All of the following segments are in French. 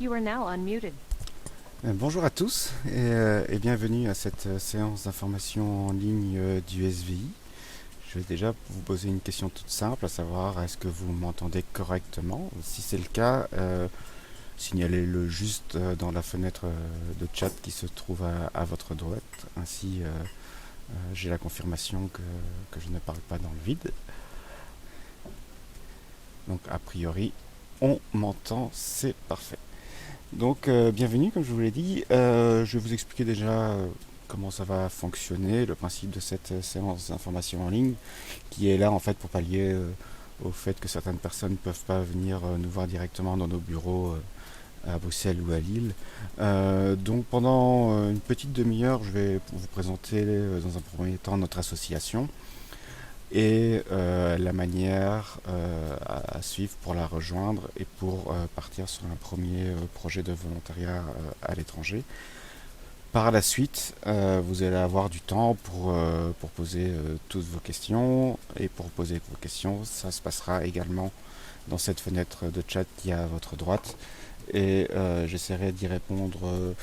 You are now unmuted. Bonjour à tous et bienvenue à cette séance d'information en ligne du SVI. Je vais déjà vous poser une question toute simple, à savoir est-ce que vous m'entendez correctement? Si c'est le cas, signalez-le juste dans la fenêtre de chat qui se trouve à votre droite. Ainsi, j'ai la confirmation que je ne parle pas dans le vide. Donc a priori, on m'entend, c'est parfait. Donc bienvenue, comme je vous l'ai dit. Je vais vous expliquer déjà comment ça va fonctionner, le principe de cette séance d'information en ligne, qui est là en fait pour pallier au fait que certaines personnes ne peuvent pas venir nous voir directement dans nos bureaux à Bruxelles ou à Lille. Donc pendant une petite demi-heure, je vais vous présenter dans un premier temps notre association et la manière à suivre pour la rejoindre et pour partir sur un premier projet de volontariat à l'étranger. Par la suite, vous allez avoir du temps pour poser toutes vos questions, et pour poser vos questions, ça se passera également dans cette fenêtre de chat qui est à votre droite, et j'essaierai d'y répondre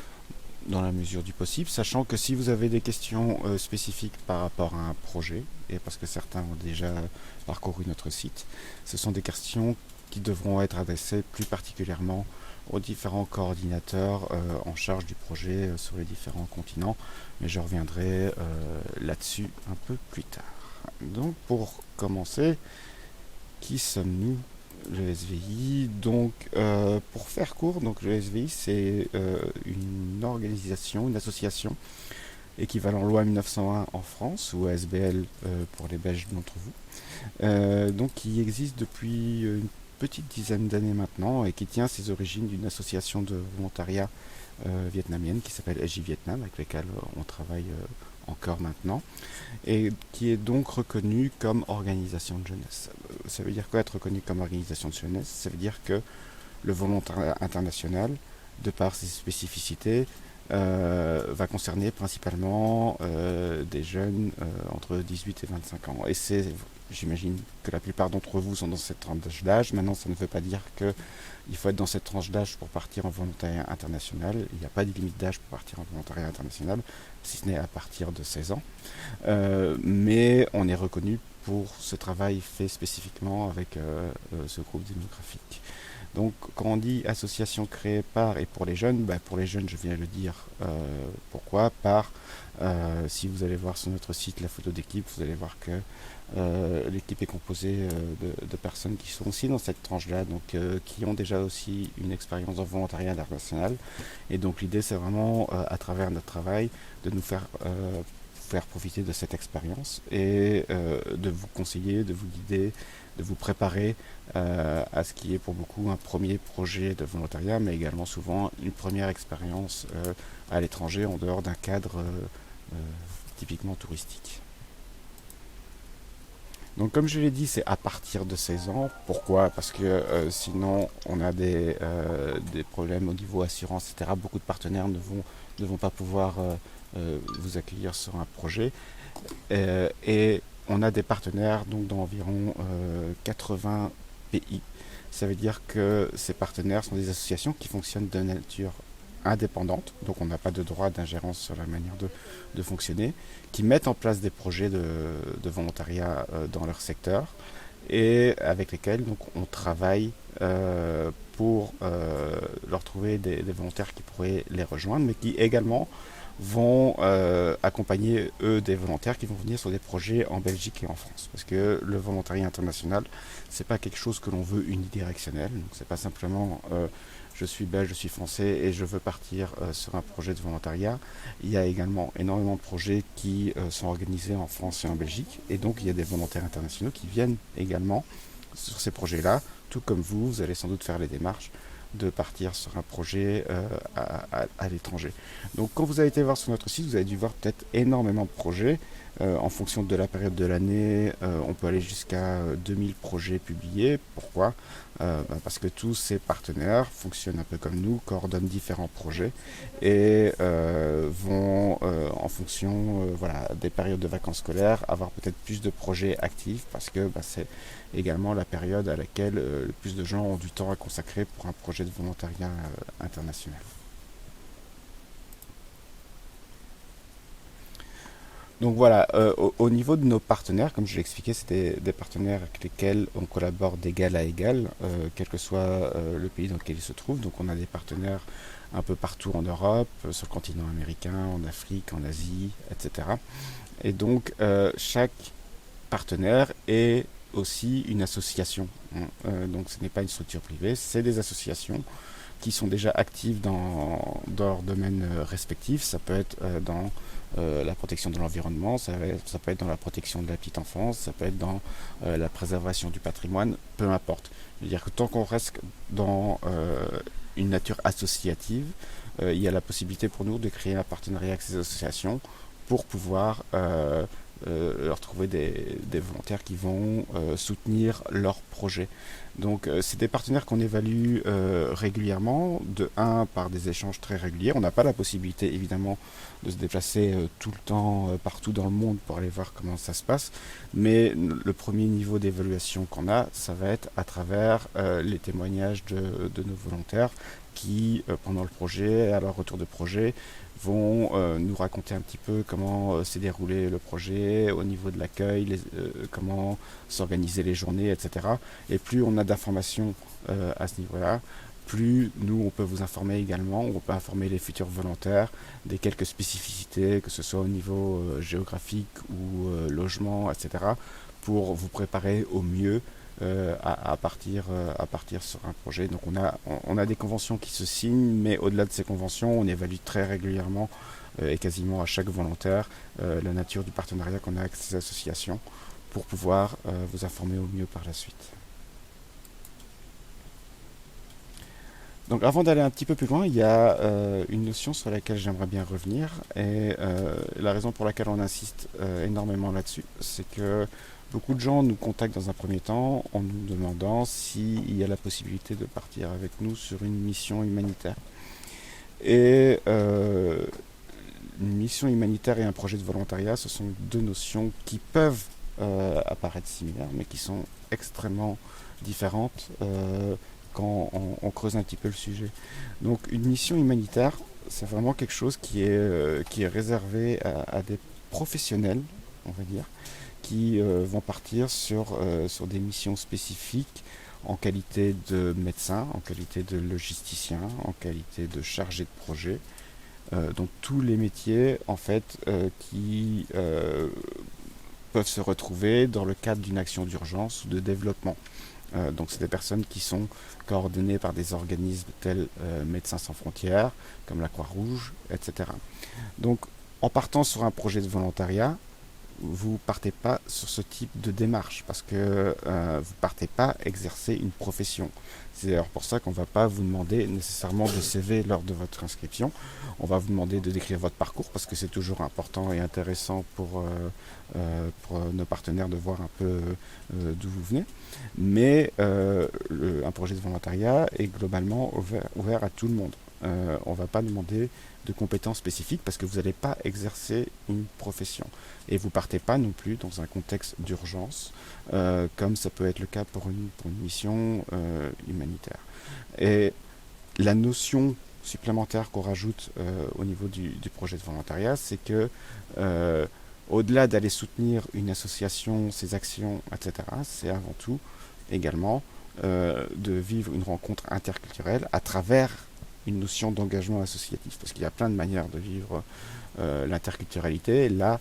dans la mesure du possible, sachant que si vous avez des questions spécifiques par rapport à un projet, et parce que certains ont déjà parcouru notre site, ce sont des questions qui devront être adressées plus particulièrement aux différents coordinateurs en charge du projet sur les différents continents, mais je reviendrai là-dessus un peu plus tard. Donc pour commencer, qui sommes-nous? Le SVI, donc pour faire court, donc le SVI c'est une organisation, une association équivalent loi 1901 en France, ou ASBL pour les Belges d'entre vous, donc qui existe depuis une petite dizaine d'années maintenant et qui tient ses origines d'une association de volontariat vietnamienne qui s'appelle SJ Vietnam, avec laquelle on travaille encore maintenant, et qui est donc reconnue comme organisation de jeunesse. Ça veut dire quoi être reconnu comme organisation de jeunesse? Ça veut dire que le volontariat international, de par ses spécificités, va concerner principalement des jeunes entre 18 et 25 ans. Et j'imagine que la plupart d'entre vous sont dans cette tranche d'âge. Maintenant, ça ne veut pas dire qu'il faut être dans cette tranche d'âge pour partir en volontariat international. Il n'y a pas de limite d'âge pour partir en volontariat international, si ce n'est à partir de 16 ans. Mais on est reconnu pour ce travail fait spécifiquement avec ce groupe démographique. Donc quand on dit association créée par et pour les jeunes, pour les jeunes je viens de le dire, pourquoi par, si vous allez voir sur notre site la photo d'équipe, vous allez voir que l'équipe est composée de personnes qui sont aussi dans cette tranche-là, donc qui ont déjà aussi une expérience en volontariat international. Et donc l'idée c'est vraiment à travers notre travail de nous faire profiter de cette expérience et de vous conseiller, de vous guider, de vous préparer à ce qui est pour beaucoup un premier projet de volontariat, mais également souvent une première expérience à l'étranger en dehors d'un cadre typiquement touristique. Donc comme je l'ai dit, c'est à partir de 16 ans. Pourquoi? Parce que sinon on a des problèmes au niveau assurance, etc. Beaucoup de partenaires ne vont pas pouvoir vous accueillir sur un projet. Et on a des partenaires donc d'environ 80 pays. Ça veut dire que ces partenaires sont des associations qui fonctionnent de nature indépendante, donc on n'a pas de droit d'ingérence sur la manière de fonctionner, qui mettent en place des projets de volontariat dans leur secteur et avec lesquels donc, on travaille pour leur trouver des volontaires qui pourraient les rejoindre, mais qui également vont accompagner eux des volontaires qui vont venir sur des projets en Belgique et en France, parce que le volontariat international c'est pas quelque chose que l'on veut unidirectionnel, donc c'est pas simplement je suis belge, je suis français et je veux partir sur un projet de volontariat. Il y a également énormément de projets qui sont organisés en France et en Belgique, et donc il y a des volontaires internationaux qui viennent également sur ces projets-là, tout comme vous allez sans doute faire les démarches de partir sur un projet à l'étranger. Donc quand vous avez été voir sur notre site, vous avez dû voir peut-être énormément de projets. En fonction de la période de l'année, on peut aller jusqu'à 2000 projets publiés. Pourquoi? Parce que tous ces partenaires fonctionnent un peu comme nous, coordonnent différents projets et vont, en fonction voilà, des périodes de vacances scolaires, avoir peut-être plus de projets actifs parce que c'est également la période à laquelle le plus de gens ont du temps à consacrer pour un projet de volontariat international. Donc voilà, au niveau de nos partenaires, comme je l'ai expliqué, c'est des partenaires avec lesquels on collabore d'égal à égal, quel que soit le pays dans lequel ils se trouvent. Donc on a des partenaires un peu partout en Europe, sur le continent américain, en Afrique, en Asie, etc. Et donc chaque partenaire est aussi une association, hein. Donc ce n'est pas une structure privée, c'est des associations qui sont déjà actives dans leur domaine respectif. Ça peut être dans la protection de l'environnement, ça peut être dans la protection de la petite enfance, ça peut être dans la préservation du patrimoine, peu importe. Je veux dire que tant qu'on reste dans une nature associative, il y a la possibilité pour nous de créer un partenariat avec ces associations pour pouvoir leur trouver des volontaires qui vont soutenir leurs projets. Donc c'est des partenaires qu'on évalue régulièrement, de un par des échanges très réguliers. On n'a pas la possibilité évidemment de se déplacer tout le temps partout dans le monde pour aller voir comment ça se passe, mais le premier niveau d'évaluation qu'on a, ça va être à travers les témoignages de nos volontaires qui, pendant le projet, à leur retour de projet, vont nous raconter un petit peu comment s'est déroulé le projet, au niveau de l'accueil, comment s'organiser les journées, etc. Et plus on a d'informations à ce niveau-là, plus nous, on peut vous informer également, on peut informer les futurs volontaires des quelques spécificités, que ce soit au niveau géographique ou logement, etc., pour vous préparer au mieux à partir sur un projet. Donc on a des conventions qui se signent, mais au-delà de ces conventions, on évalue très régulièrement et quasiment à chaque volontaire la nature du partenariat qu'on a avec ces associations pour pouvoir vous informer au mieux par la suite. Donc avant d'aller un petit peu plus loin, il y a une notion sur laquelle j'aimerais bien revenir et la raison pour laquelle on insiste énormément là-dessus, c'est que beaucoup de gens nous contactent dans un premier temps en nous demandant s'il y a la possibilité de partir avec nous sur une mission humanitaire. Et une mission humanitaire et un projet de volontariat, ce sont deux notions qui peuvent apparaître similaires, mais qui sont extrêmement différentes quand on creuse un petit peu le sujet. Donc une mission humanitaire, c'est vraiment quelque chose qui est réservé à des professionnels, on va dire, qui vont partir sur des missions spécifiques en qualité de médecin, en qualité de logisticien, en qualité de chargé de projet. Donc tous les métiers en fait qui peuvent se retrouver dans le cadre d'une action d'urgence ou de développement. Donc c'est des personnes qui sont coordonnées par des organismes tels Médecins sans frontières, comme la Croix-Rouge, etc. Donc en partant sur un projet de volontariat, vous partez pas sur ce type de démarche parce que vous partez pas exercer une profession. C'est d'ailleurs pour ça qu'on va pas vous demander nécessairement de CV lors de votre inscription. On va vous demander de décrire votre parcours parce que c'est toujours important et intéressant pour nos partenaires de voir un peu d'où vous venez. Mais un projet de volontariat est globalement ouvert à tout le monde. On ne va pas demander de compétences spécifiques parce que vous n'allez pas exercer une profession. Et vous partez pas non plus dans un contexte d'urgence, comme ça peut être le cas pour une mission humanitaire. Et la notion supplémentaire qu'on rajoute au niveau du projet de volontariat, c'est que au-delà d'aller soutenir une association, ses actions, etc., c'est avant tout également de vivre une rencontre interculturelle à travers une notion d'engagement associatif, parce qu'il y a plein de manières de vivre l'interculturalité. Là,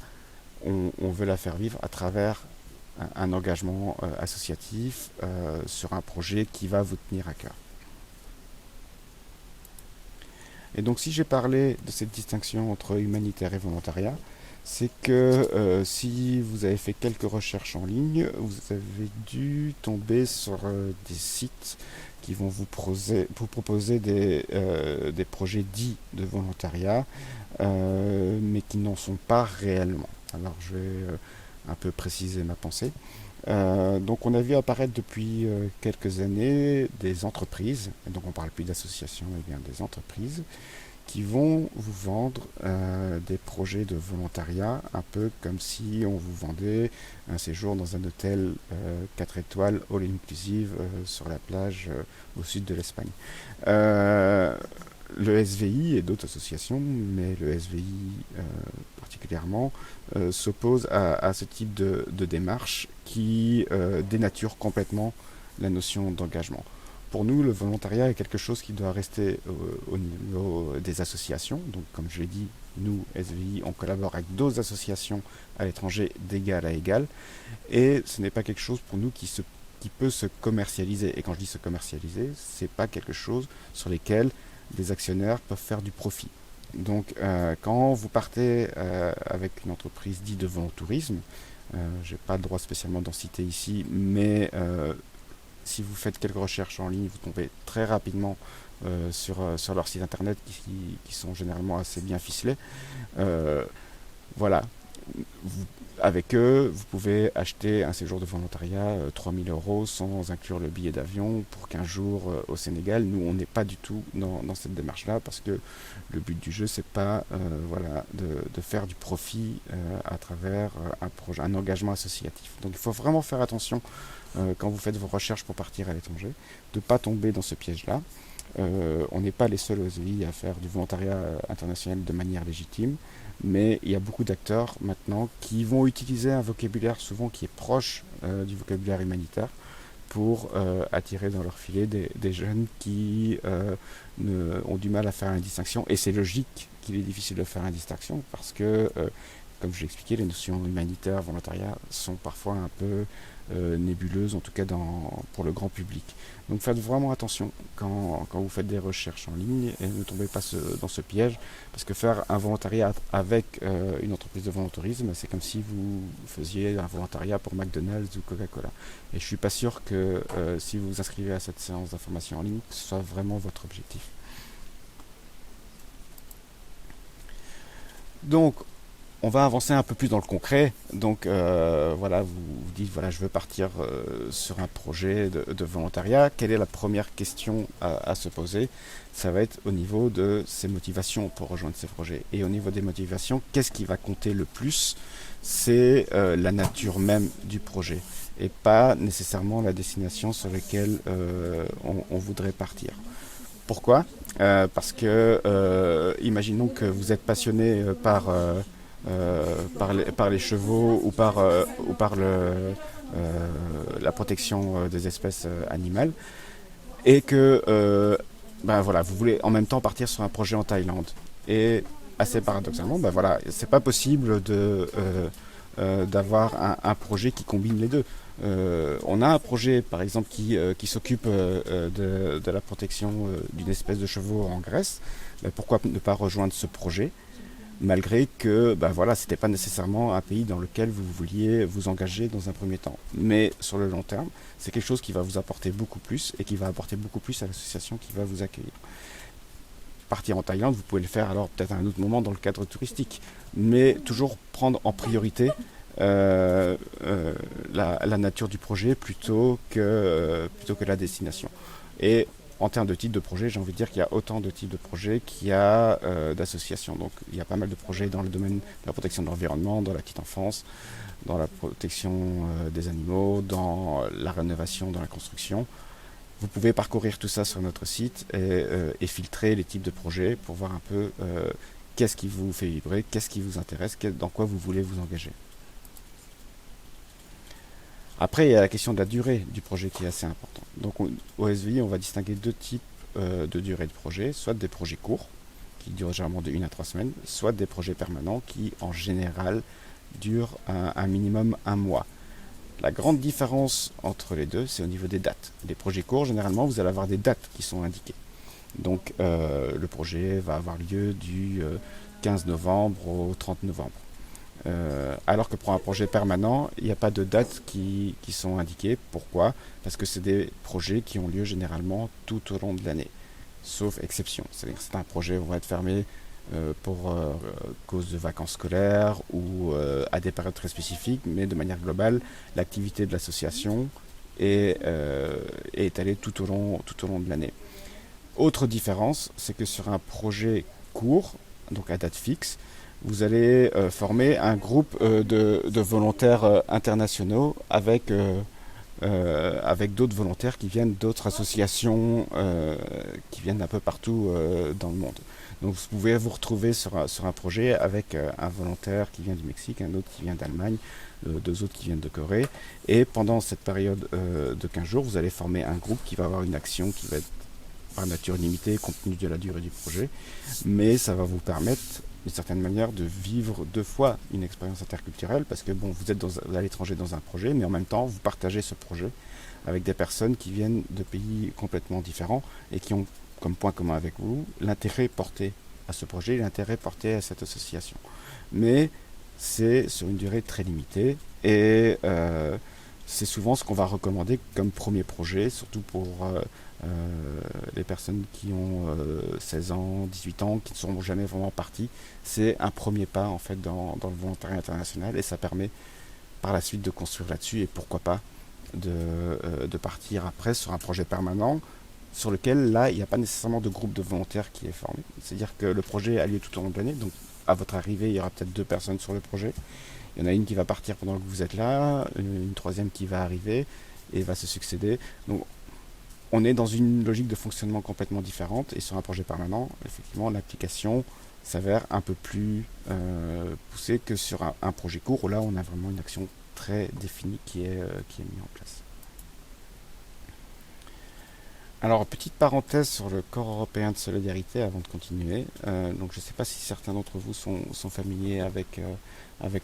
on veut la faire vivre à travers un engagement associatif sur un projet qui va vous tenir à cœur. Et donc si j'ai parlé de cette distinction entre humanitaire et volontariat, c'est que si vous avez fait quelques recherches en ligne, vous avez dû tomber sur des sites qui vont vous proposer des projets dits de volontariat, mais qui n'en sont pas réellement. Alors je vais un peu préciser ma pensée. Donc on a vu apparaître depuis quelques années des entreprises, et donc on ne parle plus d'associations, mais bien des entreprises, qui vont vous vendre des projets de volontariat, un peu comme si on vous vendait un séjour dans un hôtel 4 étoiles all inclusive sur la plage au sud de l'Espagne. Euh, le SVI et d'autres associations, mais le SVI particulièrement, s'oppose à ce type de démarche qui dénature complètement la notion d'engagement. Pour nous, le volontariat est quelque chose qui doit rester au niveau des associations. Donc, comme je l'ai dit, nous, SVI, on collabore avec d'autres associations à l'étranger d'égal à égal. Et ce n'est pas quelque chose pour nous qui peut se commercialiser. Et quand je dis se commercialiser, c'est pas quelque chose sur lesquels des actionnaires peuvent faire du profit. Donc, quand vous partez avec une entreprise dite de volontourisme, je n'ai pas le droit spécialement d'en citer ici, mais si vous faites quelques recherches en ligne, vous tombez très rapidement sur leur site internet qui sont généralement assez bien ficelés. Euh, voilà. Vous- Avec eux, vous pouvez acheter un séjour de volontariat 3 000 € sans inclure le billet d'avion pour 15 jours au Sénégal. Nous, on n'est pas du tout dans cette démarche-là parce que le but du jeu, c'est pas voilà, de faire du profit à travers un projet, un engagement associatif. Donc il faut vraiment faire attention quand vous faites vos recherches pour partir à l'étranger, de ne pas tomber dans ce piège-là. On n'est pas les seuls aux OSVI à faire du volontariat international de manière légitime, mais il y a beaucoup d'acteurs maintenant qui vont utiliser un vocabulaire souvent qui est proche du vocabulaire humanitaire pour attirer dans leur filet des jeunes qui ont du mal à faire une distinction. Et c'est logique qu'il est difficile de faire une distinction parce que, comme je l'ai expliqué, les notions humanitaires, volontariat sont parfois un peu nébuleuses, en tout cas pour le grand public. Donc faites vraiment attention quand vous faites des recherches en ligne et ne tombez pas dans ce piège, parce que faire un volontariat avec une entreprise de volontarisme, c'est comme si vous faisiez un volontariat pour McDonald's ou Coca-Cola. Et je suis pas sûr que si vous vous inscrivez à cette séance d'information en ligne, que ce soit vraiment votre objectif. Donc, on va avancer un peu plus dans le concret. Donc, voilà, vous dites, voilà, je veux partir sur un projet de volontariat. Quelle est la première question à se poser? Ça va être au niveau de ses motivations pour rejoindre ces projets. Et au niveau des motivations, qu'est-ce qui va compter le plus? C'est la nature même du projet et pas nécessairement la destination sur laquelle on voudrait partir. Pourquoi? Parce que, imaginons que vous êtes passionné par les chevaux ou par la protection des espèces animales et que ben voilà, vous voulez en même temps partir sur un projet en Thaïlande. Et assez paradoxalement, ben voilà, c'est pas possible d'avoir un projet qui combine les deux. On a un projet, par exemple, qui s'occupe de la protection d'une espèce de chevaux en Grèce. Ben pourquoi ne pas rejoindre ce projet, malgré que ben voilà, c'était pas nécessairement un pays dans lequel vous vouliez vous engager dans un premier temps. Mais sur le long terme, c'est quelque chose qui va vous apporter beaucoup plus et qui va apporter beaucoup plus à l'association qui va vous accueillir. Partir en Thaïlande, vous pouvez le faire alors peut-être à un autre moment dans le cadre touristique, mais toujours prendre en priorité la nature du projet plutôt que la destination. Et en termes de type de projet, j'ai envie de dire qu'il y a autant de types de projets qu'il y a d'associations. Donc il y a pas mal de projets dans le domaine de la protection de l'environnement, dans la petite enfance, dans la protection des animaux, dans la rénovation, dans la construction. Vous pouvez parcourir tout ça sur notre site et filtrer les types de projets pour voir un peu qu'est-ce qui vous fait vibrer, qu'est-ce qui vous intéresse, dans quoi vous voulez vous engager. Après, il y a la question de la durée du projet qui est assez importante. Donc, au SVI, on va distinguer deux types de durée de projet, soit des projets courts, qui durent généralement de 1 à 3 semaines, soit des projets permanents qui, en général, durent un minimum 1 mois. La grande différence entre les deux, c'est au niveau des dates. Les projets courts, généralement, vous allez avoir des dates qui sont indiquées. Donc, le projet va avoir lieu du 15 novembre au 30 novembre. Alors que pour un projet permanent, il n'y a pas de dates qui sont indiquées. Pourquoi? Parce que c'est des projets qui ont lieu généralement tout au long de l'année, sauf exception. C'est-à-dire que c'est un projet où on va être fermé pour cause de vacances scolaires ou à des périodes très spécifiques, mais de manière globale, l'activité de l'association est étalée tout au long de l'année. Autre différence, c'est que sur un projet court, donc à date fixe, vous allez former un groupe de volontaires internationaux avec d'autres volontaires qui viennent d'autres associations qui viennent un peu partout dans le monde. Donc vous pouvez vous retrouver sur un projet avec un volontaire qui vient du Mexique, un autre qui vient d'Allemagne, deux autres qui viennent de Corée. Et pendant cette période de 15 jours, vous allez former un groupe qui va avoir une action qui va être par nature limitée compte tenu de la durée du projet. Mais ça va vous permettre d'une certaine manière de vivre deux fois une expérience interculturelle parce que bon, vous êtes à l'étranger dans un projet, mais en même temps vous partagez ce projet avec des personnes qui viennent de pays complètement différents et qui ont comme point commun avec vous l'intérêt porté à ce projet, l'intérêt porté à cette association. Mais c'est sur une durée très limitée et c'est souvent ce qu'on va recommander comme premier projet, surtout pour les personnes qui ont 16 ans, 18 ans, qui ne seront jamais vraiment parties. C'est un premier pas en fait dans le volontariat international et ça permet par la suite de construire là-dessus et pourquoi pas de partir après sur un projet permanent sur lequel là il n'y a pas nécessairement de groupe de volontaires qui est formé. C'est-à-dire que le projet a lieu tout au long de l'année, donc à votre arrivée il y aura peut-être deux personnes sur le projet. Il y en a une qui va partir pendant que vous êtes là, une troisième qui va arriver et va se succéder. Donc on est dans une logique de fonctionnement complètement différente et sur un projet permanent, effectivement, l'application s'avère un peu plus poussée que sur un projet court où là on a vraiment une action très définie qui est mise en place. Alors, petite parenthèse sur le Corps européen de solidarité avant de continuer. Donc, je ne sais pas si certains d'entre vous sont familiers avec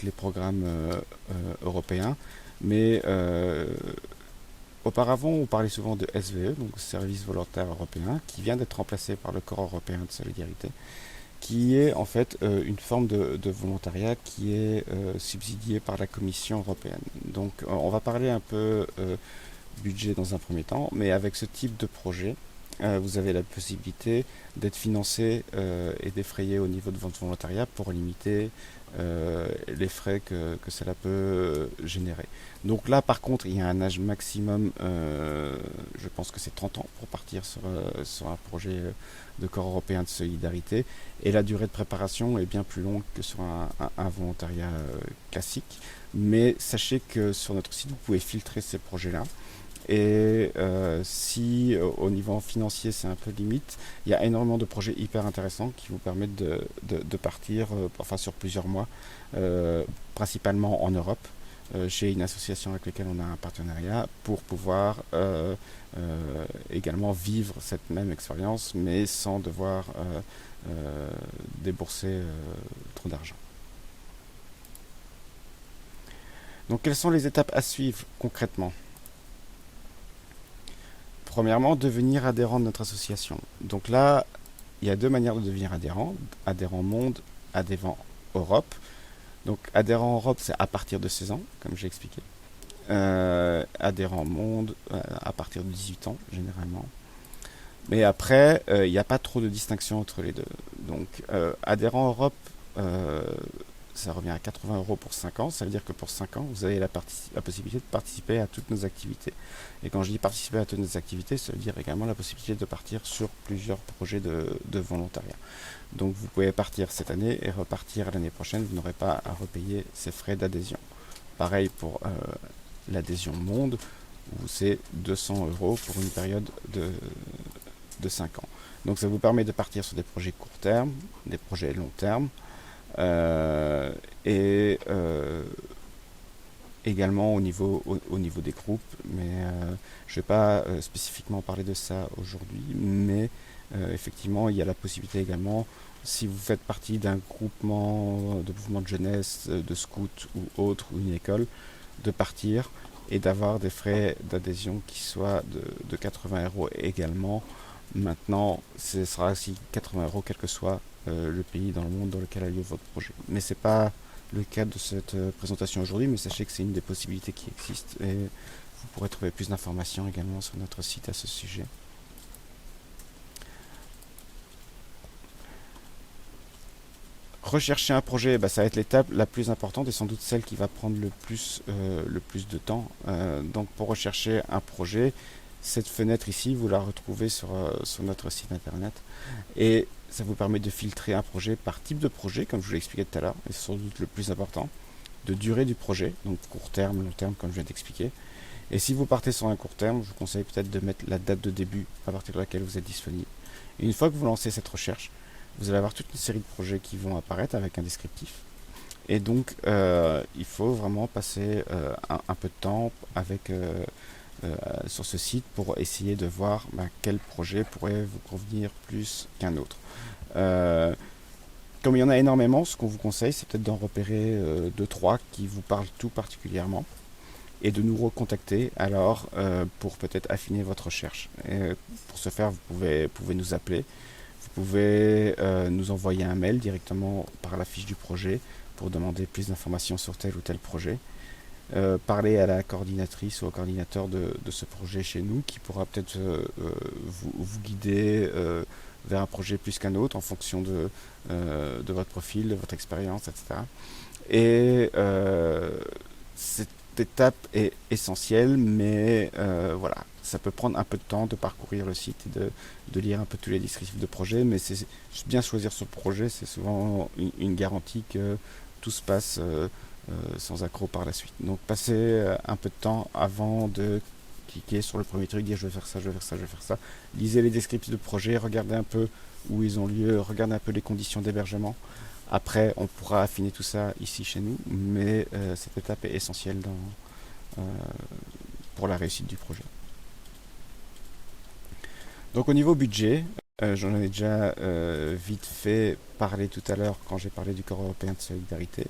les programmes européens, mais auparavant, on parlait souvent de SVE, donc Service volontaire européen, qui vient d'être remplacé par le Corps européen de solidarité, qui est en fait une forme de volontariat qui est subsidiée par la Commission européenne. Donc, on va parler un peu budget dans un premier temps, mais avec ce type de projet, vous avez la possibilité d'être financé et défrayé au niveau de votre volontariat pour limiter les frais que cela peut générer. Donc là, par contre, il y a un âge maximum, je pense que c'est 30 ans pour partir sur un projet de corps européen de solidarité. Et la durée de préparation est bien plus longue que sur un volontariat classique. Mais sachez que sur notre site, vous pouvez filtrer ces projets-là. Et si au niveau financier c'est un peu limite, il y a énormément de projets hyper intéressants qui vous permettent de partir enfin sur plusieurs mois, principalement en Europe, chez une association avec laquelle on a un partenariat pour pouvoir également vivre cette même expérience mais sans devoir débourser trop d'argent. Donc quelles sont les étapes à suivre concrètement? Premièrement, devenir adhérent de notre association. Donc là, il y a deux manières de devenir adhérent. Adhérent monde, adhérent Europe. Donc adhérent Europe, c'est à partir de 16 ans, comme j'ai expliqué. Adhérent monde, à partir de 18 ans, généralement. Mais après, il n'y a pas trop de distinction entre les deux. Donc adhérent Europe, ça revient à 80 € pour 5 ans. Ça veut dire que pour 5 ans, vous avez la possibilité de participer à toutes nos activités. Et quand je dis participer à toutes nos activités, ça veut dire également la possibilité de partir sur plusieurs projets de volontariat. Donc vous pouvez partir cette année et repartir l'année prochaine. Vous n'aurez pas à repayer ces frais d'adhésion. Pareil pour l'adhésion monde, où c'est 200 € pour une période de 5 ans. Donc ça vous permet de partir sur des projets court terme, des projets long terme, et également au niveau des groupes, mais je ne vais pas spécifiquement parler de ça aujourd'hui, mais effectivement il y a la possibilité également, si vous faites partie d'un groupement de mouvement de jeunesse, de scout ou autre, ou une école, de partir et d'avoir des frais d'adhésion qui soient de 80 € également. Maintenant, ce sera aussi 80 € quel que soit le pays dans le monde dans lequel a lieu votre projet. Mais ce n'est pas le cas de cette présentation aujourd'hui, mais sachez que c'est une des possibilités qui existent et vous pourrez trouver plus d'informations également sur notre site à ce sujet. rechercher un projet, bah, ça va être l'étape la plus importante et sans doute celle qui va prendre le plus de temps. Donc pour rechercher un projet, cette fenêtre ici, vous la retrouvez sur notre site internet et ça vous permet de filtrer un projet par type de projet, comme je vous l'ai expliqué tout à l'heure, et c'est sans doute le plus important, de durée du projet, donc court terme, long terme, comme je viens d'expliquer. Et si vous partez sur un court terme, je vous conseille peut-être de mettre la date de début à partir de laquelle vous êtes disponible. Et une fois que vous lancez cette recherche, vous allez avoir toute une série de projets qui vont apparaître avec un descriptif. Et donc, il faut vraiment passer un peu de temps sur ce site pour essayer de voir quel projet pourrait vous convenir plus qu'un autre. Comme il y en a énormément, ce qu'on vous conseille, c'est peut-être d'en repérer 2-3 qui vous parlent tout particulièrement et de nous recontacter alors pour peut-être affiner votre recherche. Et pour ce faire, pouvez nous appeler, vous pouvez nous envoyer un mail directement par la fiche du projet pour demander plus d'informations sur tel ou tel projet. Parler à la coordinatrice ou au coordinateur de ce projet chez nous qui pourra peut-être vous guider vers un projet plus qu'un autre en fonction de votre profil, de votre expérience, etc. Et cette étape est essentielle, mais voilà, ça peut prendre un peu de temps de parcourir le site et de lire un peu tous les descriptifs de projet, mais c'est bien choisir ce projet, c'est souvent une garantie que tout se passe sans accroc par la suite. Donc passez un peu de temps avant de cliquer sur le premier truc, dire je vais faire ça, je vais faire ça, je vais faire ça. Lisez les descriptifs de projet, regardez un peu où ils ont lieu, regardez un peu les conditions d'hébergement. Après, on pourra affiner tout ça ici chez nous, mais cette étape est essentielle pour la réussite du projet. Donc au niveau budget, j'en ai déjà vite fait parler tout à l'heure quand j'ai parlé du Corps européen de solidarité.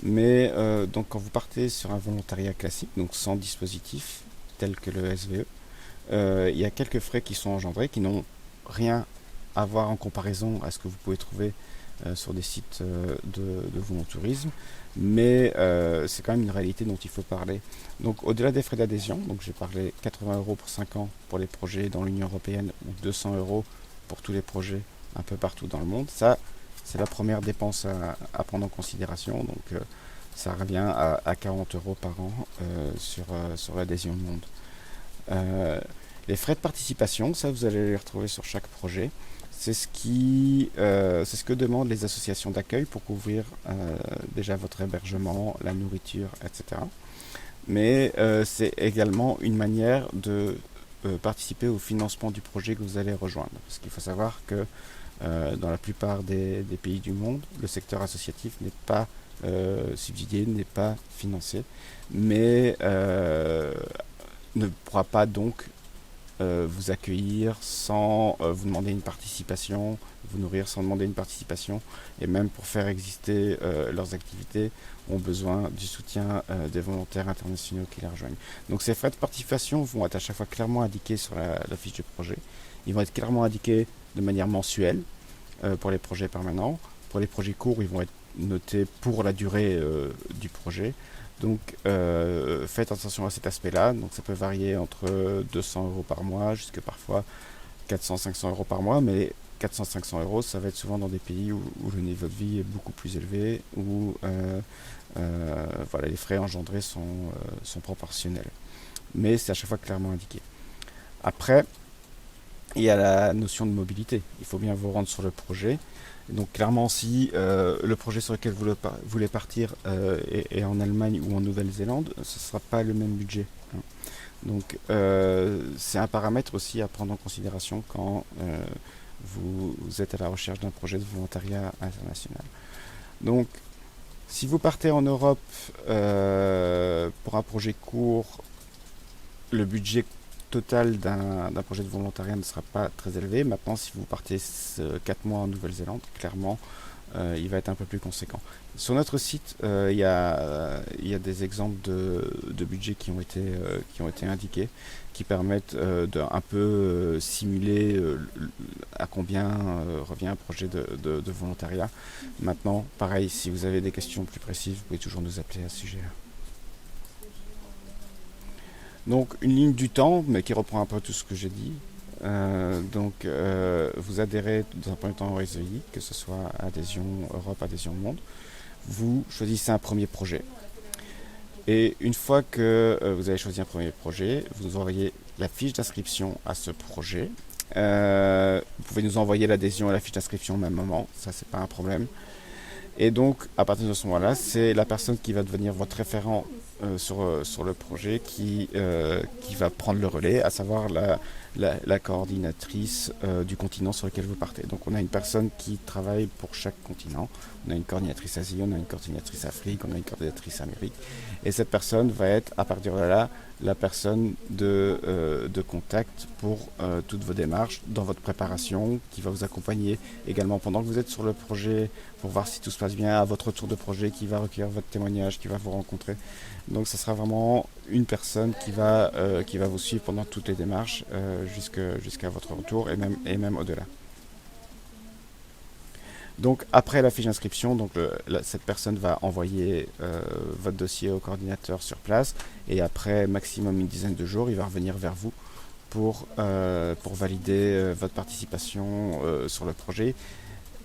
Mais donc quand vous partez sur un volontariat classique, donc sans dispositif tel que le SVE, il y a quelques frais qui sont engendrés qui n'ont rien à voir en comparaison à ce que vous pouvez trouver sur des sites de volontourisme, mais c'est quand même une réalité dont il faut parler. Donc au-delà des frais d'adhésion, donc j'ai parlé 80 € pour 5 ans pour les projets dans l'Union Européenne ou 200 € pour tous les projets un peu partout dans le monde, ça c'est la première dépense à prendre en considération, donc ça revient à 40 € par an sur l'adhésion monde. Les frais de participation, ça vous allez les retrouver sur chaque projet. C'est ce que demandent les associations d'accueil pour couvrir déjà votre hébergement, la nourriture, etc. Mais c'est également une manière de participer au financement du projet que vous allez rejoindre. Parce qu'il faut savoir que dans la plupart des pays du monde, le secteur associatif n'est pas subsidié, n'est pas financé, mais ne pourra pas donc vous accueillir sans vous demander une participation, vous nourrir sans demander une participation, et même pour faire exister leurs activités, ont besoin du soutien des volontaires internationaux qui les rejoignent. Donc ces frais de participation vont être à chaque fois clairement indiqués sur la fiche du projet. Ils vont être clairement indiqués de manière mensuelle pour les projets permanents. Pour les projets courts, ils vont être notés pour la durée du projet. Donc faites attention à cet aspect-là. Donc ça peut varier entre 200 € par mois jusqu'à parfois 400-500 € par mois, mais 400-500 €, ça va être souvent dans des pays où le niveau de vie est beaucoup plus élevé, où voilà, les frais engendrés sont proportionnels. Mais c'est à chaque fois clairement indiqué. Après, il y a la notion de mobilité. Il faut bien vous rendre sur le projet. Donc clairement, si le projet sur lequel vous voulez partir est en Allemagne ou en Nouvelle-Zélande, ce ne sera pas le même budget. Hein. Donc c'est un paramètre aussi à prendre en considération quand vous êtes à la recherche d'un projet de volontariat international. Donc si vous partez en Europe pour un projet court, le budget total d'un projet de volontariat ne sera pas très élevé. Maintenant, si vous partez 4 mois en Nouvelle-Zélande, clairement, il va être un peu plus conséquent. Sur notre site, il y a des exemples de budgets qui ont été indiqués, qui permettent de un peu simuler à combien revient un projet de volontariat. Maintenant, pareil, si vous avez des questions plus précises, vous pouvez toujours nous appeler à ce sujet-là. Donc une ligne du temps, mais qui reprend un peu tout ce que j'ai dit. Vous adhérez dans un premier temps au RSEI, que ce soit adhésion Europe, adhésion monde. Vous choisissez un premier projet. Et une fois que vous avez choisi un premier projet, vous envoyez la fiche d'inscription à ce projet. Vous pouvez nous envoyer l'adhésion et la fiche d'inscription au même moment, ça c'est pas un problème. Et donc à partir de ce moment-là, c'est la personne qui va devenir votre référent sur le projet qui va prendre le relais, à savoir la coordinatrice du continent sur lequel vous partez. Donc on a une personne qui travaille pour chaque continent. On a une coordinatrice Asie, on a une coordinatrice Afrique, on a une coordinatrice Amérique. Et cette personne va être à partir de là la personne de contact pour toutes vos démarches dans votre préparation, qui va vous accompagner également pendant que vous êtes sur le projet pour voir si tout se passe bien, à votre tour de projet, qui va recueillir votre témoignage, qui va vous rencontrer. Donc ce sera vraiment une personne qui va vous suivre pendant toutes les démarches jusqu'à votre retour et même au-delà. Donc après la fiche d'inscription, cette personne va envoyer votre dossier au coordinateur sur place et après maximum une dizaine de jours, il va revenir vers vous pour valider votre participation sur le projet.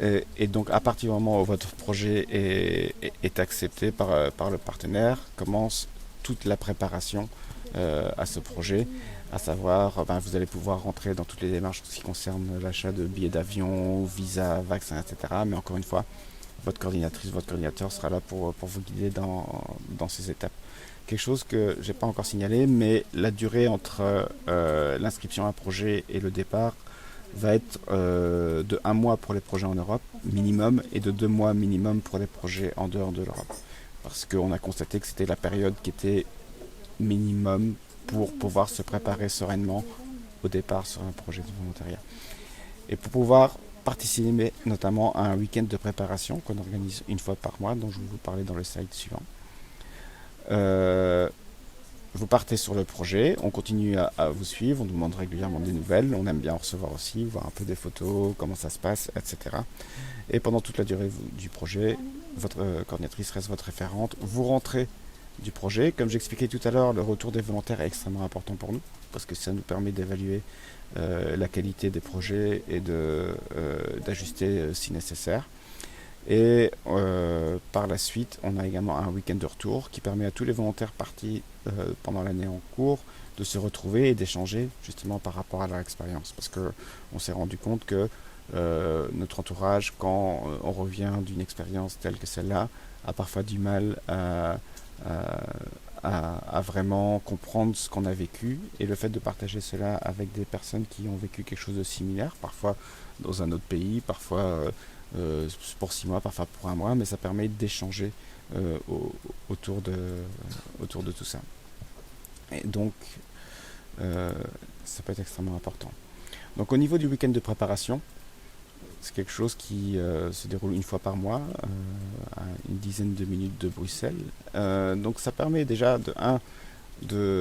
Et donc à partir du moment où votre projet est accepté par le partenaire, commence toute la préparation à ce projet, à savoir vous allez pouvoir rentrer dans toutes les démarches en ce qui concerne l'achat de billets d'avion, visa, vaccins, etc. Mais encore une fois, votre coordinatrice, votre coordinateur sera là pour vous guider dans ces étapes. Quelque chose que j'ai pas encore signalé, mais la durée entre l'inscription à un projet et le départ va être de 1 mois pour les projets en Europe minimum et de 2 mois minimum pour les projets en dehors de l'Europe. Parce qu'on a constaté que c'était la période qui était minimum pour pouvoir se préparer sereinement au départ sur un projet de volontariat. Et pour pouvoir participer notamment à un week-end de préparation qu'on organise une fois par mois, dont je vais vous parler dans le slide suivant. Vous partez sur le projet, on continue à vous suivre, on nous demande régulièrement des nouvelles, on aime bien en recevoir aussi, voir un peu des photos, comment ça se passe, etc. Et pendant toute la durée du projet, votre coordinatrice reste votre référente. Vous rentrez du projet. Comme j'expliquais tout à l'heure, le retour des volontaires est extrêmement important pour nous, parce que ça nous permet d'évaluer la qualité des projets et d'ajuster si nécessaire. Et par la suite, on a également un week-end de retour qui permet à tous les volontaires partis pendant l'année en cours de se retrouver et d'échanger justement par rapport à leur expérience. Parce qu'on s'est rendu compte que notre entourage, quand on revient d'une expérience telle que celle-là, a parfois du mal à vraiment comprendre ce qu'on a vécu. Et le fait de partager cela avec des personnes qui ont vécu quelque chose de similaire, parfois dans un autre pays, parfois pour 6 mois, parfois pour 1 mois, mais ça permet d'échanger autour de tout ça. Et donc, ça peut être extrêmement important. Donc au niveau du week-end de préparation, c'est quelque chose qui se déroule une fois par mois, à une dizaine de minutes de Bruxelles. Donc ça permet déjà de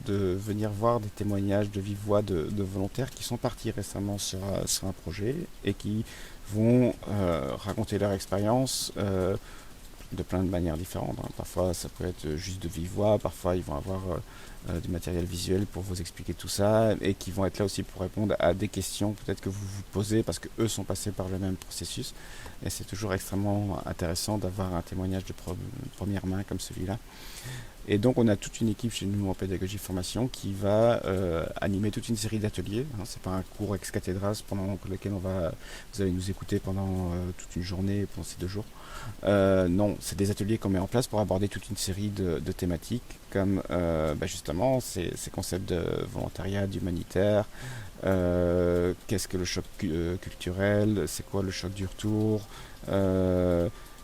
venir voir des témoignages de vive voix de volontaires qui sont partis récemment sur un projet et qui vont raconter leur expérience de plein de manières différentes. Parfois ça peut être juste de vive voix, parfois ils vont avoir du matériel visuel pour vous expliquer tout ça et qui vont être là aussi pour répondre à des questions peut-être que vous vous posez parce qu'eux sont passés par le même processus et c'est toujours extrêmement intéressant d'avoir un témoignage de première main comme celui-là. Et donc on a toute une équipe chez nous en pédagogie formation qui va animer toute une série d'ateliers. C'est pas un cours ex cathedras pendant lequel vous allez nous écouter pendant toute une journée pendant ces 2 jours. Non, c'est des ateliers qu'on met en place pour aborder toute une série de thématiques comme justement ces concepts de volontariat, d'humanitaire, qu'est-ce que le choc culturel, c'est quoi le choc du retour,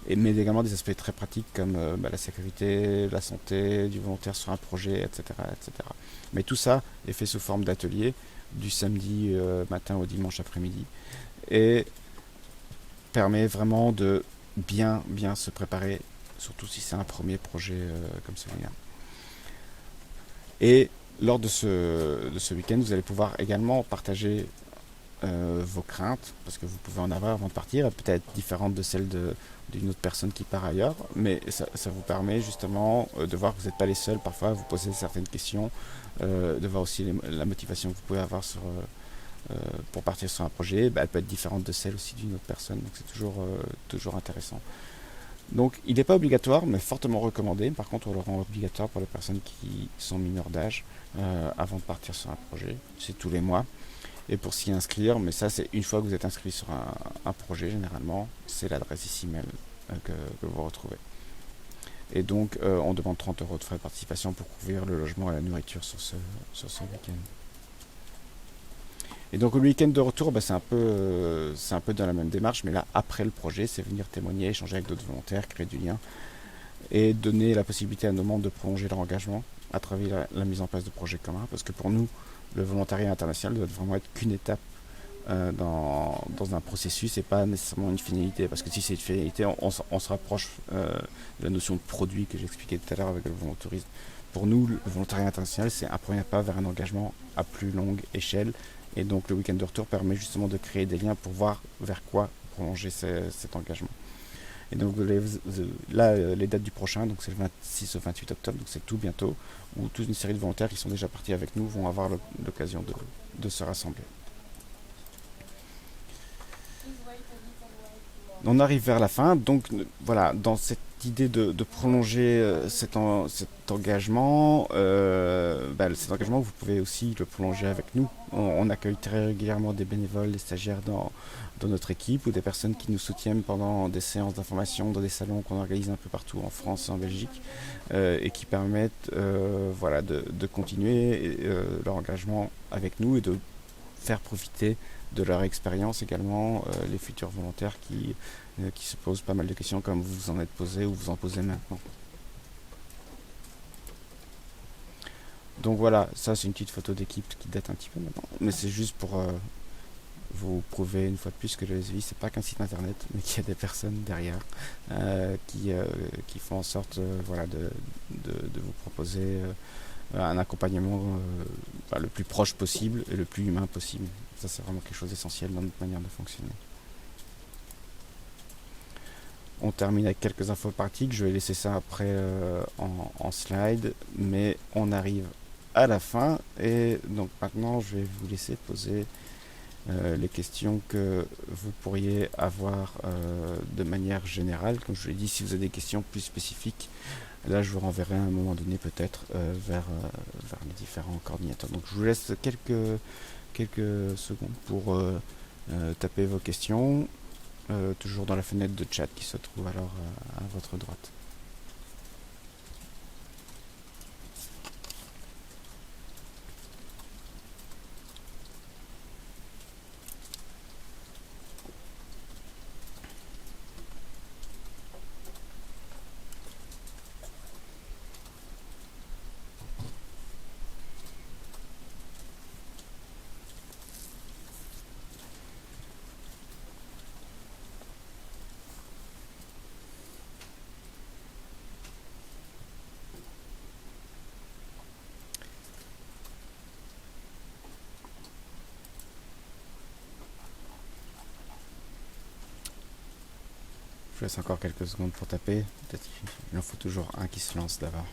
mais également des aspects très pratiques comme la sécurité, la santé, du volontaire sur un projet, etc., etc. Mais tout ça est fait sous forme d'atelier du samedi matin au dimanche après-midi et permet vraiment de bien se préparer, surtout si c'est un premier projet comme celui-là. Et lors de ce week-end, vous allez pouvoir également partager vos craintes, parce que vous pouvez en avoir avant de partir, peut-être différentes de celles d'une autre personne qui part ailleurs, mais ça vous permet justement de voir que vous n'êtes pas les seuls parfois à vous poser certaines questions, de voir aussi la motivation que vous pouvez avoir pour partir sur un projet, bah, elle peut être différente de celle aussi d'une autre personne, donc c'est toujours intéressant. Donc il n'est pas obligatoire, mais fortement recommandé. Par contre, on le rend obligatoire pour les personnes qui sont mineures d'âge avant de partir sur un projet. C'est tous les mois. Et pour s'y inscrire, mais ça c'est une fois que vous êtes inscrit sur un projet généralement, c'est l'adresse ici même que vous retrouvez. Et donc on demande 30 euros de frais de participation pour couvrir le logement et la nourriture sur ce week-end. Et donc le week-end de retour, bah, c'est un peu dans la même démarche, mais là après le projet, c'est venir témoigner, échanger avec d'autres volontaires, créer du lien et donner la possibilité à nos membres de prolonger leur engagement à travers la mise en place de projets communs. Parce que pour nous, le volontariat international doit vraiment être qu'une étape dans un processus et pas nécessairement une finalité. Parce que si c'est une finalité, on se rapproche de la notion de produit que j'expliquais tout à l'heure avec le volontourisme. Pour nous, le volontariat international, c'est un premier pas vers un engagement à plus longue échelle. Et donc le week-end de retour permet justement de créer des liens pour voir vers quoi prolonger cet engagement. Et donc là, les dates du prochain, donc c'est le 26 au 28 octobre, donc c'est tout bientôt, où toute une série de volontaires qui sont déjà partis avec nous vont avoir l'occasion de se rassembler. On arrive vers la fin, donc voilà, dans cette idée de prolonger cet engagement, cet engagement, vous pouvez aussi le prolonger avec nous. On accueille très régulièrement des bénévoles, des stagiaires dans notre équipe ou des personnes qui nous soutiennent pendant des séances d'information dans des salons qu'on organise un peu partout en France et en Belgique et qui permettent de continuer leur engagement avec nous et de faire profiter de leur expérience également les futurs volontaires qui se posent pas mal de questions comme vous vous en êtes posé ou vous en posez maintenant. Donc voilà, ça c'est une petite photo d'équipe qui date un petit peu maintenant, mais c'est juste pour vous prouver une fois de plus que le SVI c'est pas qu'un site internet, mais qu'il y a des personnes derrière qui font en sorte de vous proposer un accompagnement le plus proche possible et le plus humain possible. Ça c'est vraiment quelque chose d'essentiel dans notre manière de fonctionner. On termine avec quelques infos pratiques, je vais laisser ça après en slide, mais on arrive à la fin et donc maintenant je vais vous laisser poser les questions que vous pourriez avoir de manière générale. Comme je l'ai dit, si vous avez des questions plus spécifiques, là je vous renverrai à un moment donné peut-être vers les différents coordinateurs. Donc je vous laisse quelques secondes pour taper vos questions, toujours dans la fenêtre de chat qui se trouve alors à votre droite. Je vous laisse encore quelques secondes pour taper. Peut-être qu'il en faut toujours un qui se lance d'abord.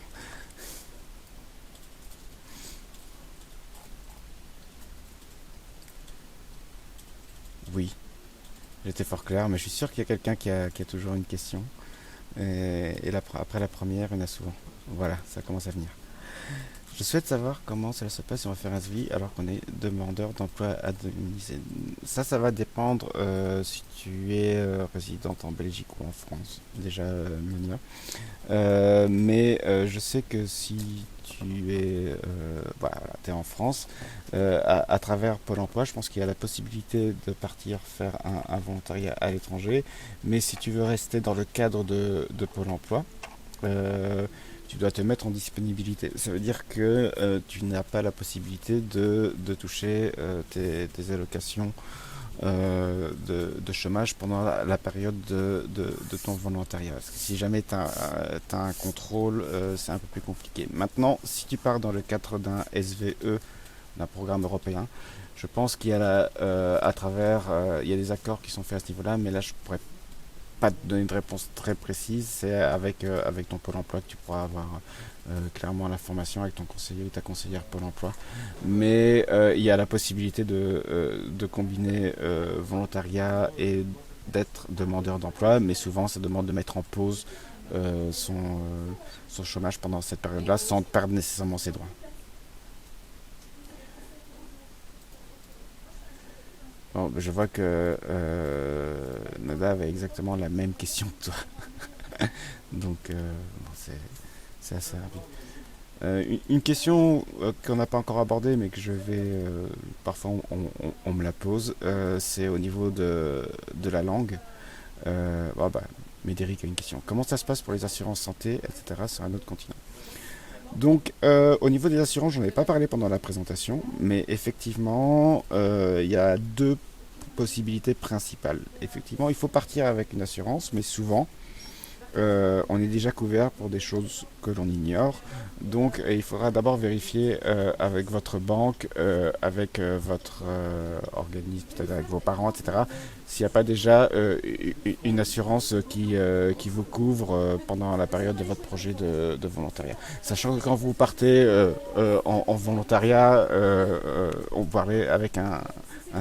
Oui, j'étais fort clair, mais je suis sûr qu'il y a quelqu'un qui a toujours une question. Et après la première, il y en a souvent. Voilà, ça commence à venir. Je souhaite savoir comment cela se passe si on va faire un SVI alors qu'on est demandeur d'emploi indemnisé. Ça va dépendre si tu es résidente en Belgique ou en France. Déjà, Monia. Mais je sais que si tu t'es en France, à travers Pôle emploi, je pense qu'il y a la possibilité de partir faire un volontariat à l'étranger. Mais si tu veux rester dans le cadre de Pôle emploi, tu dois te mettre en disponibilité. Ça veut dire que tu n'as pas la possibilité de toucher tes allocations de chômage pendant la période de ton volontariat. Parce que si jamais tu as un contrôle, c'est un peu plus compliqué. Maintenant, si tu pars dans le cadre d'un SVE, d'un programme européen, je pense qu'il y a il y a des accords qui sont faits à ce niveau-là, mais là je pourrais pas te donner une réponse très précise. C'est avec ton Pôle emploi que tu pourras avoir clairement l'information avec ton conseiller ou ta conseillère Pôle emploi. Mais il y a la possibilité de combiner volontariat et d'être demandeur d'emploi, mais souvent ça demande de mettre en pause son chômage pendant cette période-là sans perdre nécessairement ses droits. Bon, je vois que Nada avait exactement la même question que toi. Donc, bon, c'est assez rapide. Une question qu'on n'a pas encore abordée, mais que je vais. Parfois, on me la pose. C'est au niveau de la langue. Bon, bah, Médéric a une question. Comment ça se passe pour les assurances santé, etc., sur un autre continent? Donc, au niveau des assurances, j'en ai pas parlé pendant la présentation, mais effectivement, il y a deux possibilités principales. Effectivement, il faut partir avec une assurance, mais souvent, on est déjà couvert pour des choses que l'on ignore. Donc, il faudra d'abord vérifier avec votre banque, avec votre organisme, peut-être avec vos parents, etc., s'il n'y a pas déjà une assurance qui vous couvre pendant la période de votre projet de volontariat. Sachant que quand vous partez en volontariat, on parlait avec un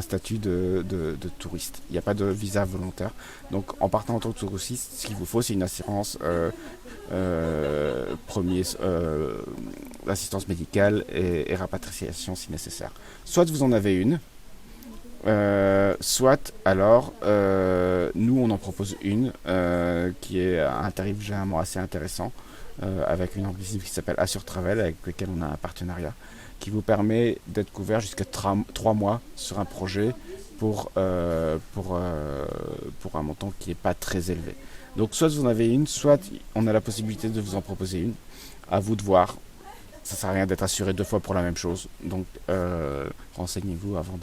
statut de touriste. Il n'y a pas de visa volontaire. Donc en partant en tant que touriste, ce qu'il vous faut, c'est une assurance premier, assistance médicale et rapatriation si nécessaire. Soit vous en avez une, soit alors nous on en propose une qui est à un tarif généralement assez intéressant avec une organisme qui s'appelle Assure Travel avec lequel on a un partenariat qui vous permet d'être couvert jusqu'à 3 mois sur un projet pour un montant qui n'est pas très élevé. Donc soit vous en avez une, soit on a la possibilité de vous en proposer une. À vous de voir. Ça sert à rien d'être assuré deux fois pour la même chose. Donc renseignez-vous avant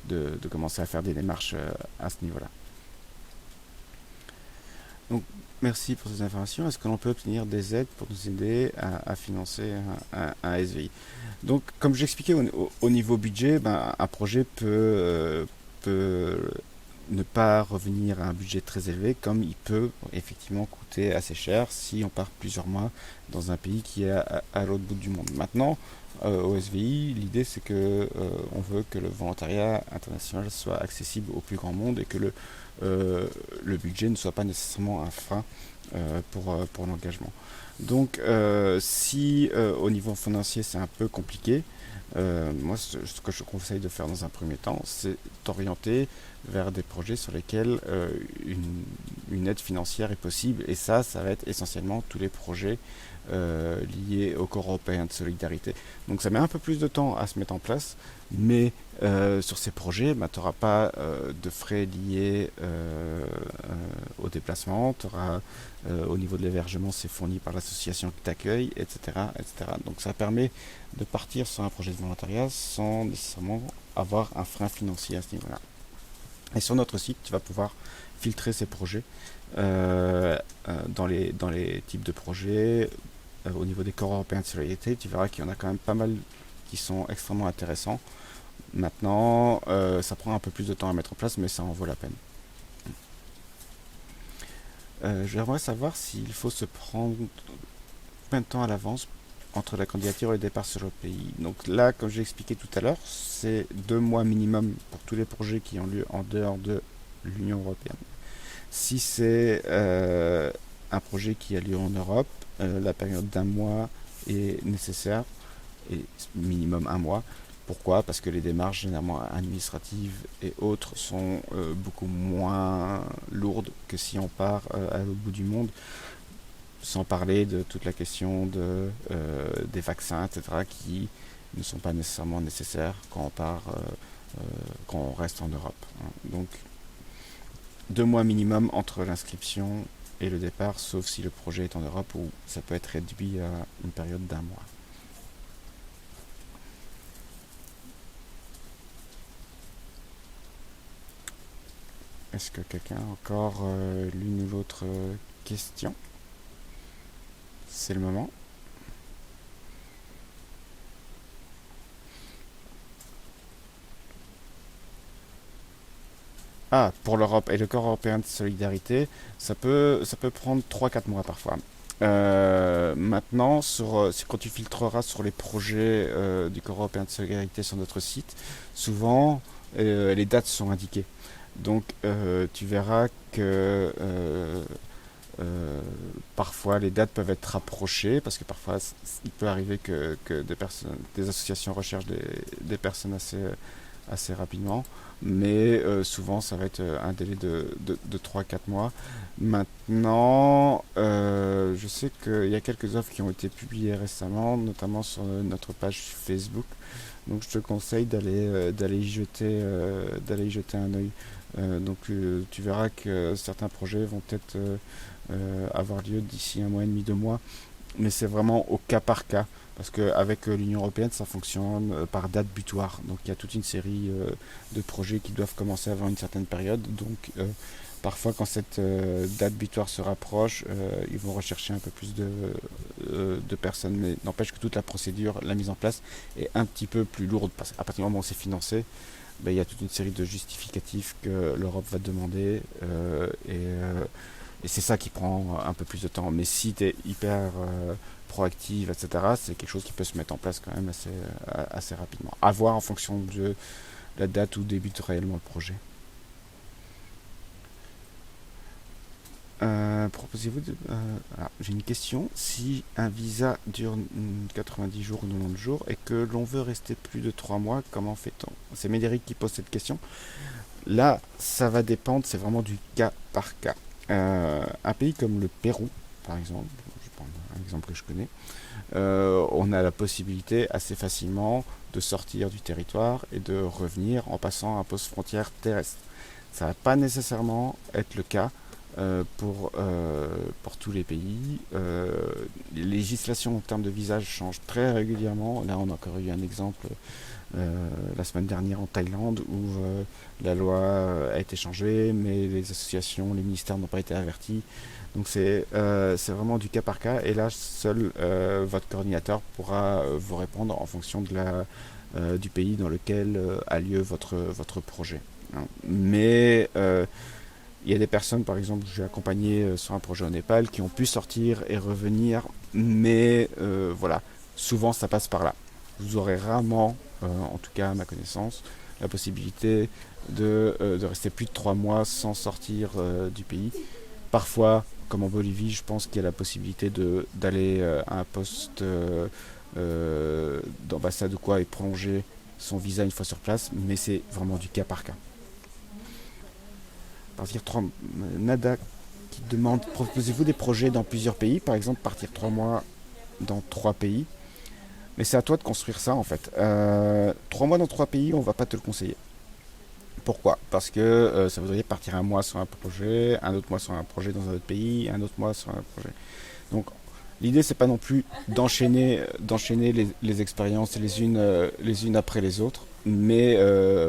de commencer à faire des démarches à ce niveau-là. Donc merci pour ces informations. Est-ce que l'on peut obtenir des aides pour nous aider à financer un SVI? Donc, comme j'expliquais au niveau budget, ben, un projet peut ne pas revenir à un budget très élevé, comme il peut effectivement coûter assez cher si on part plusieurs mois dans un pays qui est à l'autre bout du monde. Maintenant, au SVI, l'idée c'est que on veut que le volontariat international soit accessible au plus grand monde et que le budget ne soit pas nécessairement un frein pour l'engagement. Donc, si au niveau financier c'est un peu compliqué, moi ce que je conseille de faire dans un premier temps, c'est d'orienter vers des projets sur lesquels une aide financière est possible. Et ça va être essentiellement tous les projets liés au corps européen de solidarité. Donc ça met un peu plus de temps à se mettre en place, mais sur ces projets, bah, tu n'auras pas de frais liés au déplacement, au niveau de l'hébergement, c'est fourni par l'association qui t'accueille, etc., etc. Donc ça permet de partir sur un projet de volontariat sans nécessairement avoir un frein financier à ce niveau-là. Et sur notre site, tu vas pouvoir filtrer ces projets dans les types de projets. Au niveau des corps européens de solidarité, tu verras qu'il y en a quand même pas mal qui sont extrêmement intéressants. Maintenant, ça prend un peu plus de temps à mettre en place, mais ça en vaut la peine. J'aimerais savoir s'il faut se prendre combien de temps à l'avance entre la candidature et le départ sur le pays. Donc là, comme j'ai expliqué tout à l'heure, c'est 2 mois minimum pour tous les projets qui ont lieu en dehors de l'Union européenne. Si c'est un projet qui a lieu en Europe, la période d'un mois est nécessaire, et minimum un mois. Pourquoi? Parce que les démarches généralement administratives et autres sont beaucoup moins lourdes que si on part à l'autre bout du monde, sans parler de toute la question des vaccins, etc., qui ne sont pas nécessairement nécessaires quand on part, quand on reste en Europe. Donc 2 mois minimum entre l'inscription et le départ, sauf si le projet est en Europe où ça peut être réduit à une période d'un mois. Est-ce que quelqu'un a encore l'une ou l'autre question? C'est le moment. Ah, pour l'Europe et le corps européen de solidarité, ça peut prendre 3 4 mois parfois. Maintenant, quand tu filtreras sur les projets du corps européen de solidarité sur notre site, souvent les dates sont indiquées. Donc tu verras que parfois les dates peuvent être rapprochées parce que parfois il peut arriver que des associations recherchent des personnes assez rapidement, mais souvent ça va être un délai de 3 4 mois. Maintenant, je sais qu'il y a quelques offres qui ont été publiées récemment, notamment sur notre page Facebook, donc je te conseille d'aller y jeter un œil. Tu verras que certains projets vont peut-être avoir lieu d'ici un mois et demi, 2 mois, mais c'est vraiment au cas par cas. Parce qu'avec l'Union Européenne, ça fonctionne par date butoir. Donc il y a toute une série de projets qui doivent commencer avant une certaine période. Donc parfois quand cette date butoir se rapproche, ils vont rechercher un peu plus de personnes. Mais n'empêche que toute la procédure, la mise en place est un petit peu plus lourde. Parce qu'à partir du moment où c'est financé, ben, il y a toute une série de justificatifs que l'Europe va demander. Et c'est ça qui prend un peu plus de temps. Mais si tu es hyper proactive, etc., c'est quelque chose qui peut se mettre en place quand même assez rapidement. À voir en fonction de la date où débute réellement le projet. Proposez-vous de... j'ai une question. Si un visa dure 90 jours ou 90 jours et que l'on veut rester plus de 3 mois, comment fait-on? C'est Médéric qui pose cette question. Là, ça va dépendre, c'est vraiment du cas par cas. Un pays comme le Pérou, par exemple, je prends un exemple que je connais, on a la possibilité assez facilement de sortir du territoire et de revenir en passant un poste frontière terrestre. Ça ne va pas nécessairement être le cas pour tous les pays. Les législations en termes de visa changent très régulièrement. Là, on a encore eu un exemple la semaine dernière en Thaïlande où la loi a été changée, mais les associations, les ministères n'ont pas été avertis. Donc c'est vraiment du cas par cas. Et là, seul votre coordinateur pourra vous répondre en fonction du pays dans lequel a lieu votre projet. Hein. Mais il y a des personnes, par exemple, que j'ai accompagné sur un projet au Népal, qui ont pu sortir et revenir, mais voilà, souvent ça passe par là. Vous aurez rarement, en tout cas à ma connaissance, la possibilité de rester plus de 3 mois sans sortir du pays. Parfois, comme en Bolivie, je pense qu'il y a la possibilité d'aller à un poste d'ambassade ou quoi et prolonger son visa une fois sur place, mais c'est vraiment du cas par cas. Partir 3 Nada qui demande proposez-vous des projets dans plusieurs pays, par exemple partir 3 mois dans 3 pays. Mais c'est à toi de construire ça en fait. 3 mois dans 3 pays, on va pas te le conseiller. Pourquoi? Parce que ça voudrait dire partir un mois sur un projet, un autre mois sur un projet dans un autre pays, un autre mois sur un projet. Donc l'idée c'est pas non plus d'enchaîner les expériences les unes après les autres, mais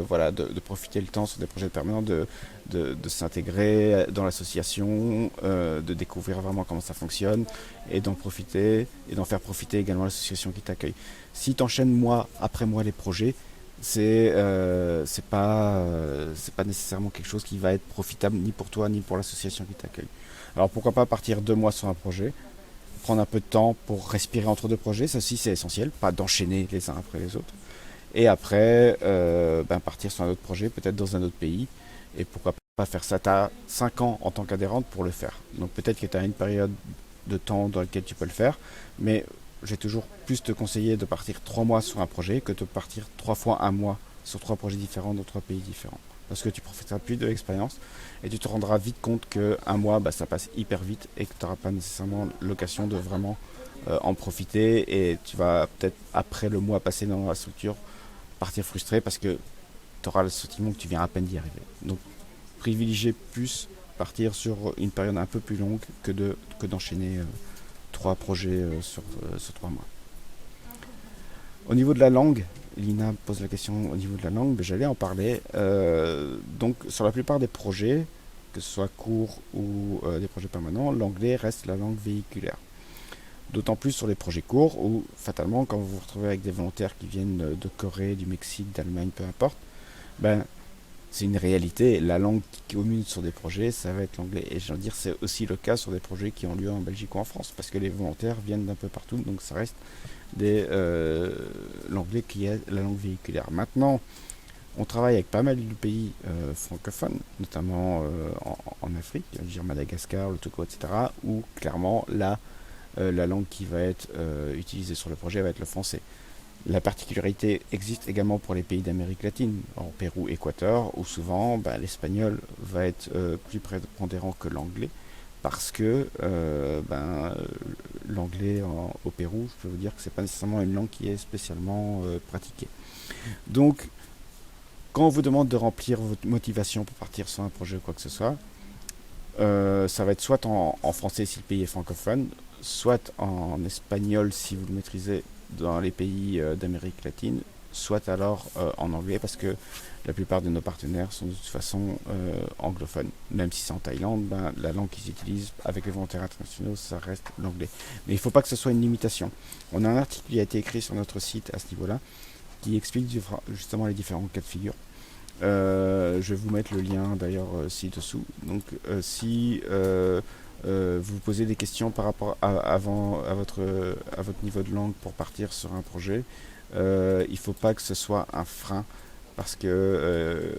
voilà, de profiter le temps sur des projets permanents, de s'intégrer dans l'association, de découvrir vraiment comment ça fonctionne et d'en profiter et d'en faire profiter également l'association qui t'accueille. Si tu enchaînes mois après mois les projets, c'est pas nécessairement quelque chose qui va être profitable ni pour toi ni pour l'association qui t'accueille. Alors pourquoi pas partir 2 mois sur un projet, prendre un peu de temps pour respirer entre deux projets, ça aussi c'est essentiel, pas d'enchaîner les uns après les autres. Et après, partir sur un autre projet, peut-être dans un autre pays, et pourquoi pas faire ça. Tu as 5 ans en tant qu'adhérente pour le faire. Donc peut-être que tu as une période de temps dans laquelle tu peux le faire, mais j'ai toujours plus te conseiller de partir 3 mois sur un projet que de partir 3 fois un mois sur 3 projets différents dans 3 pays différents. Parce que tu profiteras plus de l'expérience et tu te rendras vite compte qu'un mois, ça passe hyper vite et que tu n'auras pas nécessairement l'occasion de vraiment en profiter et tu vas peut-être après le mois passé dans la structure partir frustré parce que tu auras le sentiment que tu viens à peine d'y arriver. Donc privilégier plus partir sur une période un peu plus longue que d'enchaîner 3 projets sur 3 mois. Au niveau de la langue, Lina pose la question au niveau de la langue, mais j'allais en parler. Donc sur la plupart des projets, que ce soit courts ou des projets permanents, l'anglais reste la langue véhiculaire. D'autant plus sur les projets courts où, fatalement, quand vous vous retrouvez avec des volontaires qui viennent de Corée, du Mexique, d'Allemagne, peu importe, c'est une réalité. La langue qui commune sur des projets, ça va être l'anglais. Et je veux dire, c'est aussi le cas sur des projets qui ont lieu en Belgique ou en France, parce que les volontaires viennent d'un peu partout, donc ça reste l'anglais qui est la langue véhiculaire. Maintenant, on travaille avec pas mal de pays francophones, notamment en Afrique, je veux dire Madagascar, le Togo, etc., où clairement la langue qui va être utilisée sur le projet va être le français. La particularité existe également pour les pays d'Amérique latine, en Pérou, Équateur, où souvent l'espagnol va être plus prépondérant que l'anglais, parce que l'anglais au Pérou, je peux vous dire que c'est pas nécessairement une langue qui est spécialement pratiquée. Donc, quand on vous demande de remplir votre motivation pour partir sur un projet ou quoi que ce soit, ça va être soit en français si le pays est francophone, soit en espagnol si vous le maîtrisez dans les pays d'Amérique latine, soit alors en anglais parce que la plupart de nos partenaires sont de toute façon anglophones. Même si c'est en Thaïlande, la langue qu'ils utilisent avec les volontaires internationaux, ça reste l'anglais. Mais il ne faut pas que ce soit une limitation. On a un article qui a été écrit sur notre site à ce niveau-là qui explique justement les différents cas de figure. Je vais vous mettre le lien d'ailleurs ci-dessous. Donc si vous posez des questions par rapport à votre niveau de langue pour partir sur un projet, il ne faut pas que ce soit un frein parce que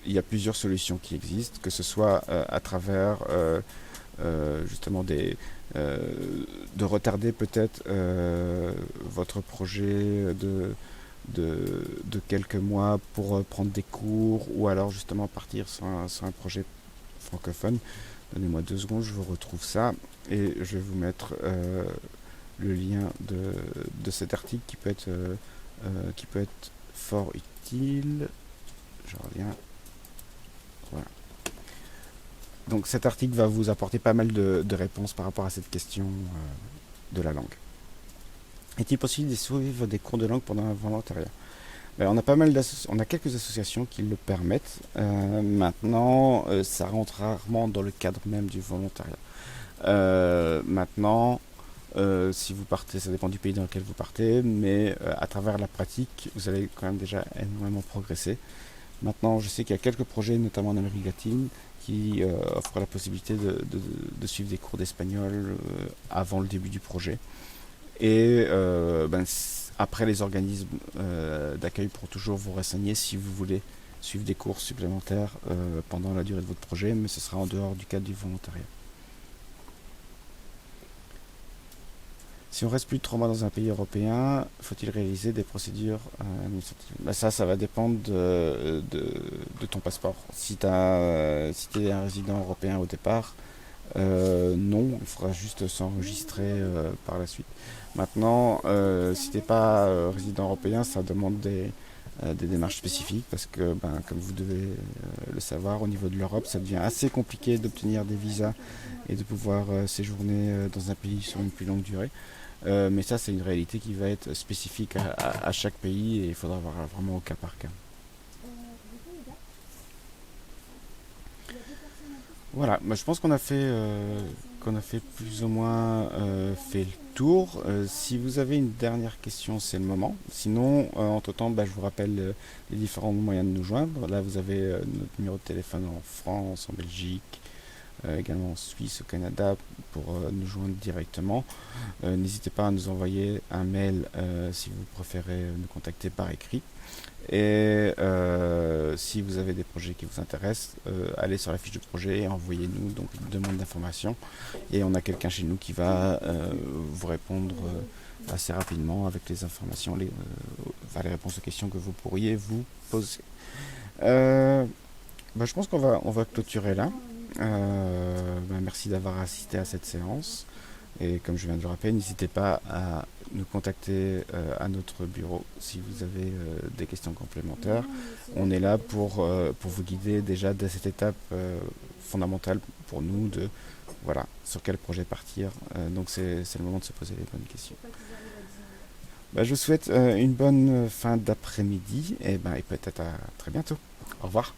il y a plusieurs solutions qui existent, que ce soit à travers justement de retarder peut-être votre projet de quelques mois pour prendre des cours ou alors justement partir sur un projet francophone. Donnez-moi 2 secondes, je vous retrouve ça et je vais vous mettre le lien de cet article qui peut être fort utile. Je reviens. Voilà. Donc cet article va vous apporter pas mal de réponses par rapport à cette question de la langue. Est-il possible de suivre des cours de langue pendant un volontariat? On a quelques associations qui le permettent. Maintenant, ça rentre rarement dans le cadre même du volontariat. Maintenant, si vous partez, ça dépend du pays dans lequel vous partez, mais à travers la pratique, vous allez quand même déjà énormément progresser. Maintenant, je sais qu'il y a quelques projets, notamment en Amérique latine, qui offrent la possibilité de suivre des cours d'espagnol avant le début du projet. Et après, les organismes d'accueil pourront toujours vous renseigner si vous voulez suivre des cours supplémentaires pendant la durée de votre projet, mais ce sera en dehors du cadre du volontariat. Si on reste plus de 3 mois dans un pays européen, faut-il réaliser des procédures administratives? Ça va dépendre de ton passeport. Si tu es un résident européen au départ, non, il faudra juste s'enregistrer par la suite. Maintenant, si tu n'es pas résident européen, ça demande des démarches spécifiques parce que, comme vous devez le savoir, au niveau de l'Europe, ça devient assez compliqué d'obtenir des visas et de pouvoir séjourner dans un pays sur une plus longue durée. Mais ça, c'est une réalité qui va être spécifique à chaque pays et il faudra voir vraiment au cas par cas. Voilà, je pense qu'on a fait plus ou moins fait le tour. Si vous avez une dernière question, c'est le moment. Sinon, entre-temps, je vous rappelle les différents moyens de nous joindre. Là, vous avez notre numéro de téléphone en France, en Belgique, également en Suisse, au Canada, pour nous joindre directement. N'hésitez pas à nous envoyer un mail si vous préférez nous contacter par écrit. Et si vous avez des projets qui vous intéressent, allez sur la fiche de projet et envoyez-nous donc une demande d'information. Et on a quelqu'un chez nous qui va vous répondre assez rapidement avec les informations, les réponses aux questions que vous pourriez vous poser. Je pense qu'on va clôturer là. Merci d'avoir assisté à cette séance. Et comme je viens de le rappeler, n'hésitez pas à nous contacter à notre bureau si vous avez des questions complémentaires. On est là pour vous guider déjà dès cette étape fondamentale pour nous de voilà sur quel projet partir. Donc c'est le moment de se poser les bonnes questions. Je vous souhaite une bonne fin d'après-midi et peut-être à très bientôt. Au revoir.